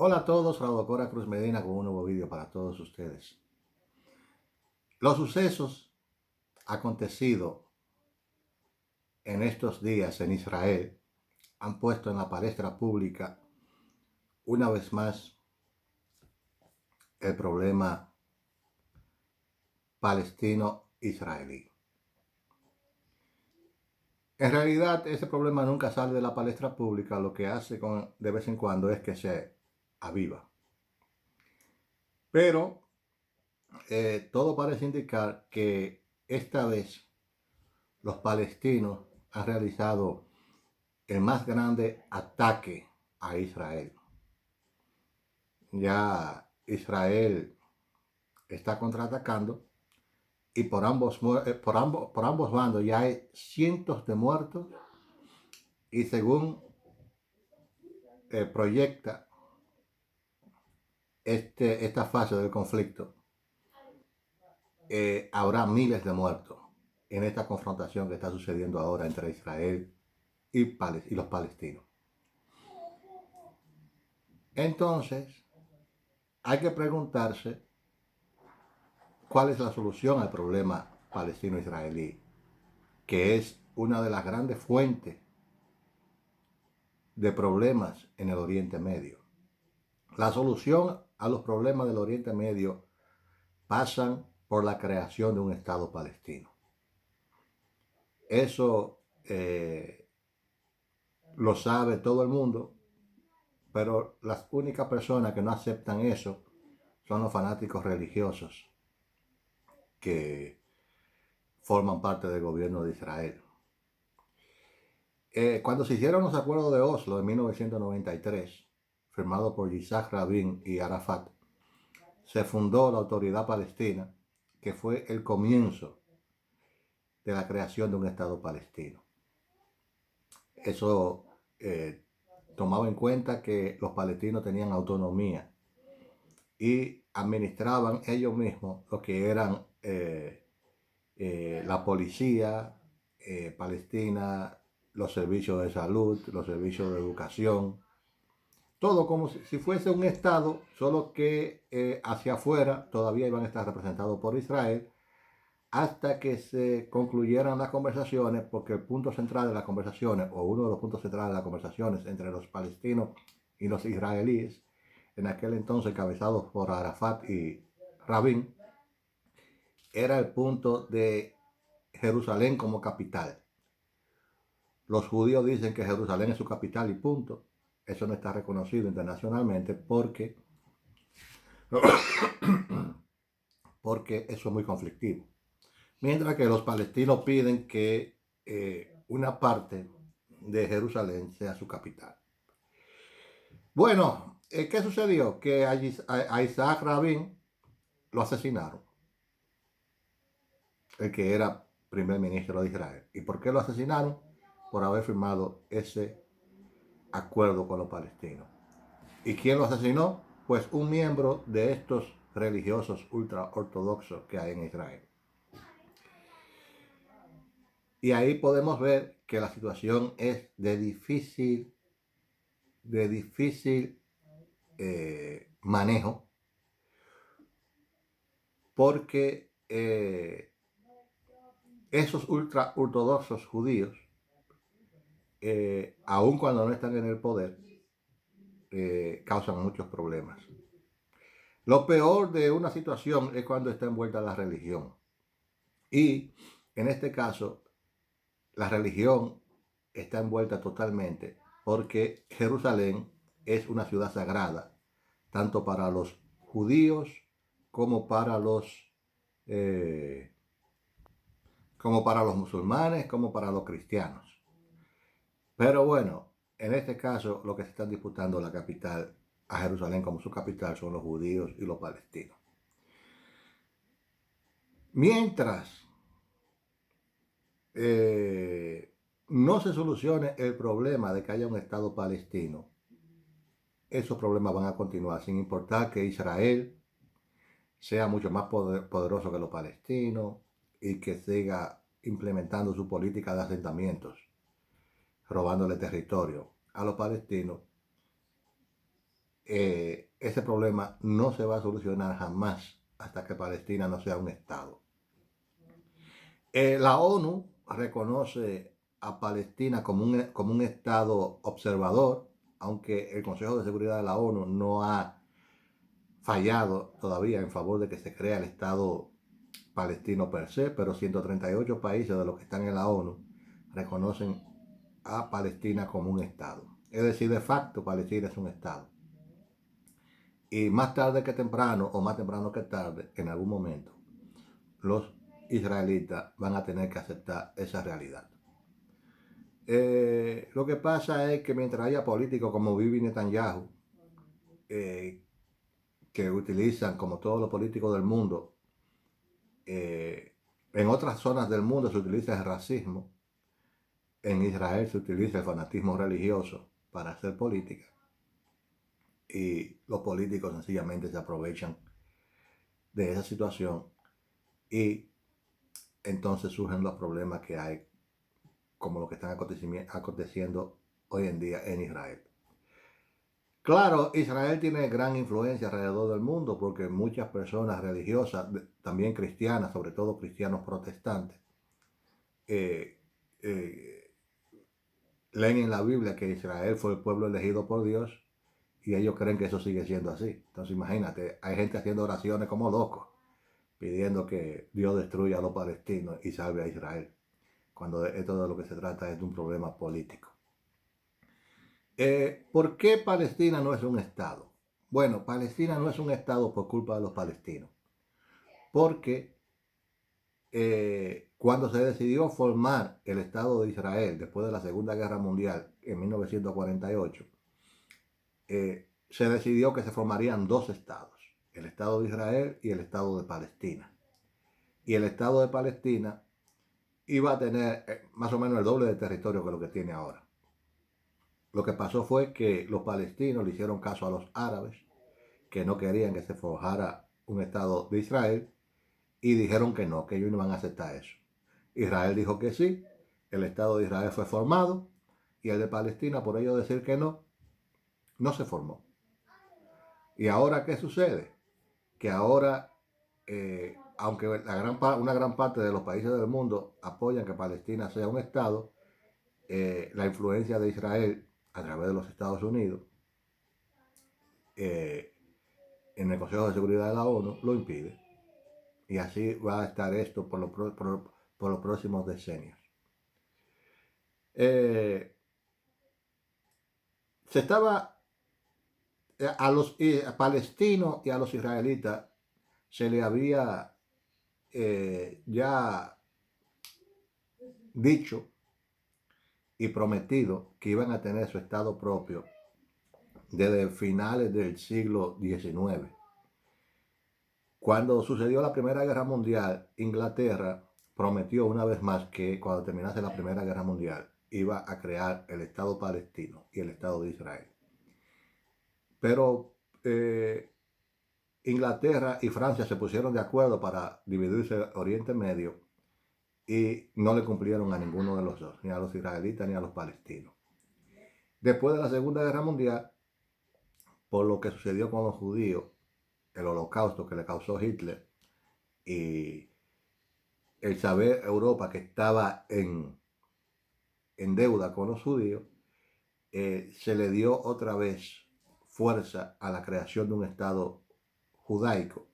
Hola a todos, Raúl Cora Cruz Medina con un nuevo vídeo para todos ustedes. Los sucesos acontecidos en estos días en Israel han puesto en la palestra pública una vez más el problema palestino-israelí. En realidad ese problema nunca sale de la palestra pública, lo que hace de vez en cuando es que se aviva. Pero todo parece indicar que esta vez los palestinos han realizado el más grande ataque a Israel. Ya Israel está contraatacando y por ambos bandos ya hay cientos de muertos y según proyecta esta fase del conflicto, habrá miles de muertos en esta confrontación que está sucediendo ahora entre Israel y los palestinos. Entonces, hay que preguntarse cuál es la solución al problema palestino-israelí, que es una de las grandes fuentes de problemas en el Oriente Medio. La solución a los problemas del Oriente Medio pasan por la creación de un Estado palestino. Eso lo sabe todo el mundo, pero las únicas personas que no aceptan eso son los fanáticos religiosos que forman parte del gobierno de Israel. Cuando se hicieron los acuerdos de Oslo en 1993, firmados por Yitzhak Rabin y Arafat, se fundó la Autoridad Palestina, que fue el comienzo de la creación de un Estado palestino. Eso tomaba en cuenta que los palestinos tenían autonomía y administraban ellos mismos lo que eran la policía palestina, los servicios de salud, los servicios de educación, todo como si fuese un Estado, solo que hacia afuera todavía iban a estar representados por Israel hasta que se concluyeran las conversaciones, porque el punto central de las conversaciones, o uno de los puntos centrales de las conversaciones entre los palestinos y los israelíes, en aquel entonces encabezados por Arafat y Rabin, era el punto de Jerusalén como capital. Los judíos dicen que Jerusalén es su capital y punto. Eso no está reconocido internacionalmente porque eso es muy conflictivo. Mientras que los palestinos piden que una parte de Jerusalén sea su capital. Bueno, ¿qué sucedió? Que a Isaac Rabin lo asesinaron, el que era primer ministro de Israel. ¿Y por qué lo asesinaron? Por haber firmado ese acuerdo con los palestinos. ¿Y quién lo asesinó? Pues un miembro de estos religiosos ultraortodoxos que hay en Israel. Y ahí podemos ver que la situación es de difícil manejo, porque esos ultraortodoxos judíos, aun cuando no están en el poder, causan muchos problemas. Lo peor de una situación es cuando está envuelta la religión. Y en este caso, la religión está envuelta totalmente porque Jerusalén es una ciudad sagrada, tanto para los judíos como para eh, como para los musulmanes, como para los cristianos. Pero bueno, en este caso lo que se están disputando la capital, a Jerusalén como su capital, son los judíos y los palestinos. Mientras no se solucione el problema de que haya un Estado palestino, esos problemas van a continuar, sin importar que Israel sea mucho más poderoso que los palestinos y que siga implementando su política de asentamientos, robándole territorio a los palestinos. ese problema no se va a solucionar jamás hasta que Palestina no sea un Estado. La ONU reconoce a Palestina como un Estado observador, aunque el Consejo de Seguridad de la ONU no ha fallado todavía en favor de que se crea el Estado palestino per se, pero 138 países de los que están en la ONU reconocen a Palestina como un Estado. Es decir, de facto, Palestina es un Estado. Y más tarde que temprano, o más temprano que tarde, en algún momento, los israelitas van a tener que aceptar esa realidad. Lo que pasa es que mientras haya políticos como Bibi Netanyahu, que utilizan, como todos los políticos del mundo, en otras zonas del mundo se utiliza el racismo, en Israel se utiliza el fanatismo religioso para hacer política, y los políticos sencillamente se aprovechan de esa situación, y entonces surgen los problemas que hay, como lo que están aconteciendo hoy en día en Israel. Claro, Israel tiene gran influencia alrededor del mundo porque muchas personas religiosas, también cristianas, sobre todo cristianos protestantes, eh, eh, leen en la Biblia que Israel fue el pueblo elegido por Dios, y ellos creen que eso sigue siendo así. Entonces imagínate, hay gente haciendo oraciones como locos, pidiendo que Dios destruya a los palestinos y salve a Israel, cuando esto de lo que se trata es de un problema político. ¿Por qué Palestina no es un Estado? Bueno, Palestina no es un Estado por culpa de los palestinos, porque cuando se decidió formar el Estado de Israel después de la Segunda Guerra Mundial en 1948, se decidió que se formarían dos estados, el Estado de Israel y el Estado de Palestina. Y el Estado de Palestina iba a tener más o menos el doble de territorio que lo que tiene ahora. Lo que pasó fue que los palestinos le hicieron caso a los árabes, que no querían que se forjara un Estado de Israel, y dijeron que no, que ellos no iban a aceptar eso. Israel dijo que sí, el Estado de Israel fue formado, y el de Palestina, por ello decir que no, no se formó. ¿Y ahora qué sucede? Que ahora, aunque una gran parte de los países del mundo apoyan que Palestina sea un Estado, la influencia de Israel a través de los Estados Unidos en el Consejo de Seguridad de la ONU lo impide. Y así va a estar esto por los próximos decenios. Se estaba a los palestinos y a los israelitas se le había ya dicho y prometido que iban a tener su estado propio desde finales del siglo XIX. Cuando sucedió la Primera Guerra Mundial, Inglaterra prometió una vez más que cuando terminase la Primera Guerra Mundial iba a crear el Estado palestino y el Estado de Israel. Pero Inglaterra y Francia se pusieron de acuerdo para dividirse Oriente Medio y no le cumplieron a ninguno de los dos, ni a los israelitas ni a los palestinos. Después de la Segunda Guerra Mundial, por lo que sucedió con los judíos, el holocausto que le causó Hitler y el saber Europa que estaba en deuda con los judíos, se le dio otra vez fuerza a la creación de un Estado judaico,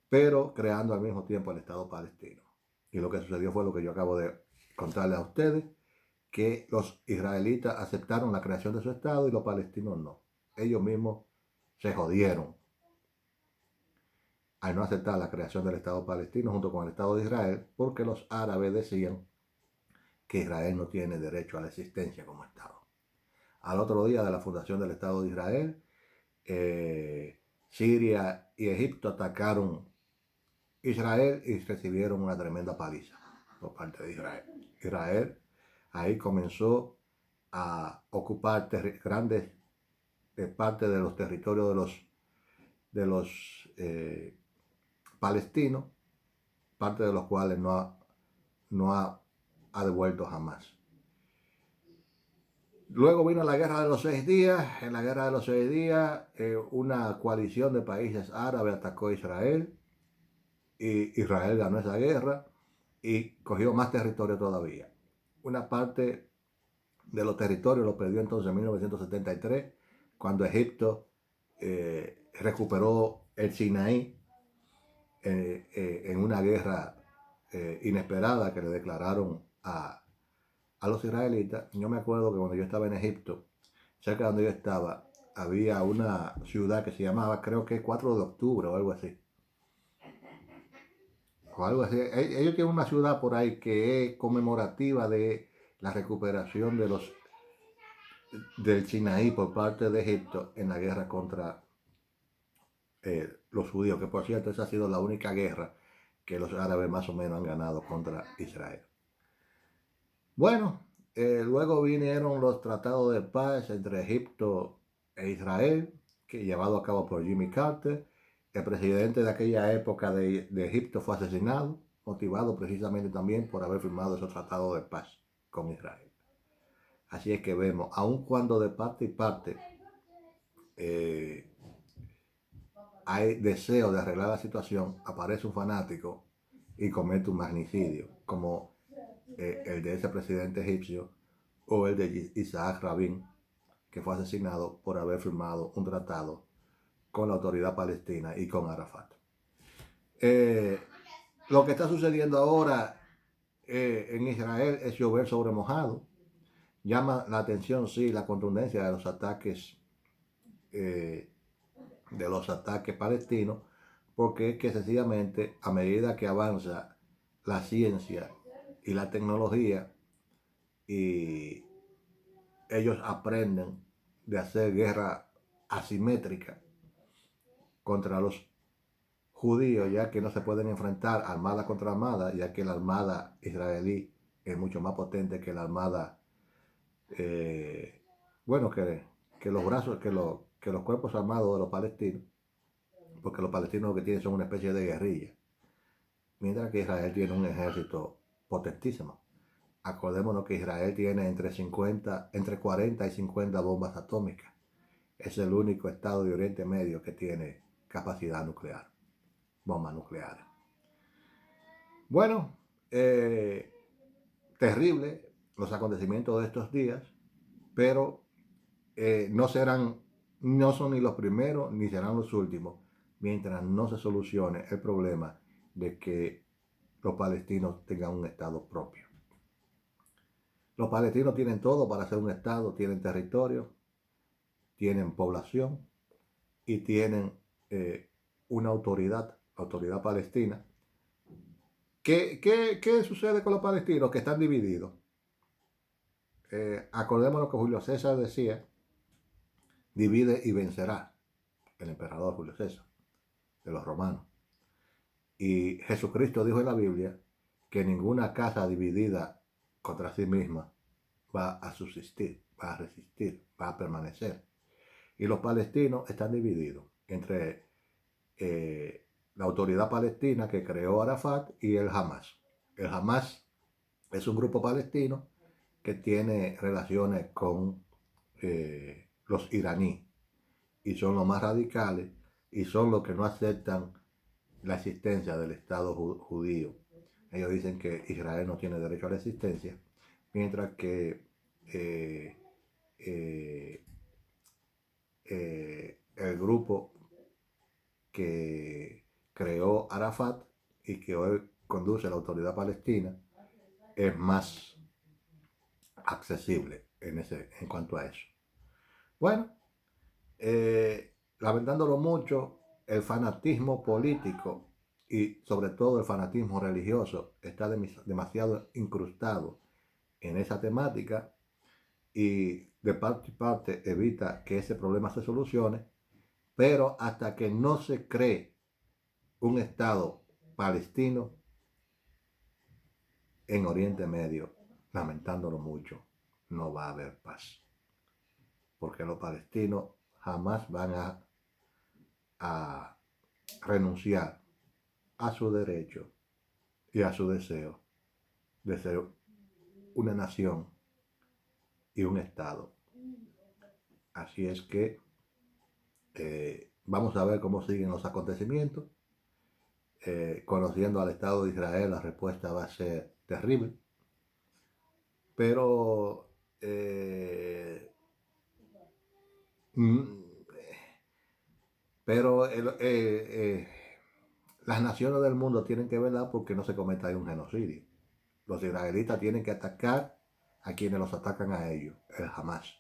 pero creando al mismo tiempo el Estado palestino. Y lo que sucedió fue lo que yo acabo de contarles a ustedes, que los israelitas aceptaron la creación de su Estado y los palestinos no. Ellos mismos se jodieron al no aceptar la creación del Estado palestino junto con el Estado de Israel, porque los árabes decían que Israel no tiene derecho a la existencia como Estado. Al otro día de la fundación del Estado de Israel, Siria y Egipto atacaron Israel y recibieron una tremenda paliza por parte de Israel. Israel ahí comenzó a ocupar grandes partes de los territorios de los palestinos, parte de los cuales no ha devuelto jamás. Luego vino la Guerra de los 6 días. En la Guerra de los 6 días, una coalición de países árabes atacó a Israel y Israel ganó esa guerra y cogió más territorio todavía. Una parte de los territorios lo perdió entonces en 1973, cuando Egipto recuperó el Sinaí en una guerra inesperada que le declararon a los israelitas. Yo me acuerdo que cuando yo estaba en Egipto, cerca de donde yo estaba, había una ciudad que se llamaba, creo que 4 de octubre o algo así. O algo así. Ellos tienen una ciudad por ahí que es conmemorativa de la recuperación del Sinaí por parte de Egipto en la guerra contra los judíos, que por cierto esa ha sido la única guerra que los árabes más o menos han ganado contra Israel. Bueno, luego vinieron los tratados de paz entre Egipto e Israel, que llevado a cabo por Jimmy Carter. El presidente de aquella época de Egipto fue asesinado, motivado precisamente también por haber firmado esos tratados de paz con Israel. Así es que vemos, aun cuando de parte y parte eh, hay deseo de arreglar la situación, aparece un fanático y comete un magnicidio, como el de ese presidente egipcio o el de Isaac Rabin, que fue asesinado por haber firmado un tratado con la autoridad palestina y con Arafat. Lo que está sucediendo ahora en Israel es llover sobre mojado. Llama la atención, sí, la contundencia de los ataques palestinos, porque es que sencillamente a medida que avanza la ciencia y la tecnología, y ellos aprenden de hacer guerra asimétrica contra los judíos, ya que no se pueden enfrentar armada contra armada, ya que la armada israelí es mucho más potente que la armada, bueno, que los brazos, que los cuerpos armados de los palestinos, porque los palestinos lo que tienen son una especie de guerrilla, mientras que Israel tiene un ejército potentísimo. Acordémonos que Israel tiene entre 40 y 50 bombas atómicas. Es el único estado de Oriente Medio que tiene capacidad nuclear, bombas nucleares. Bueno, terrible los acontecimientos de estos días, pero no son ni los primeros ni serán los últimos, mientras no se solucione el problema de que los palestinos tengan un estado propio. Los palestinos tienen todo para ser un estado, tienen territorio, tienen población y tienen una autoridad palestina. ¿Qué sucede con los palestinos? Que están divididos. Acordémonos que Julio César decía, divide y vencerá, el emperador Julio César, de los romanos. Y Jesucristo dijo en la Biblia que ninguna casa dividida contra sí misma va a subsistir, va a resistir, va a permanecer. Y los palestinos están divididos entre la autoridad palestina que creó Arafat y el Hamas. El Hamas es un grupo palestino que tiene relaciones con los iraníes y son los más radicales y son los que no aceptan la existencia del Estado judío. Ellos dicen que Israel no tiene derecho a la existencia, mientras que el grupo que creó Arafat y que hoy conduce la autoridad palestina es más accesible en cuanto a eso. Bueno, lamentándolo mucho, el fanatismo político y sobre todo el fanatismo religioso está demasiado incrustado en esa temática y de parte y parte evita que ese problema se solucione, pero hasta que no se cree un Estado palestino en Oriente Medio, lamentándolo mucho, no va a haber paz. Porque los palestinos jamás van a renunciar a su derecho y a su deseo de ser una nación y un Estado Así es que vamos a ver cómo siguen los acontecimientos. Conociendo al Estado de Israel, la respuesta va a ser terrible. Pero mm, pero las naciones del mundo tienen que velar porque no se cometa ahí un genocidio. Los israelitas tienen que atacar a quienes los atacan a ellos, el Hamas,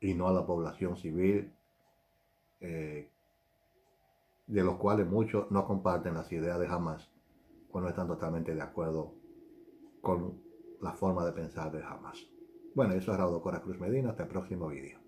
y no a la población civil, eh, de los cuales muchos no comparten las ideas de Hamas o no están totalmente de acuerdo con la forma de pensar de Hamas. Bueno, eso es Raúl Cora Cruz Medina. Hasta el próximo vídeo.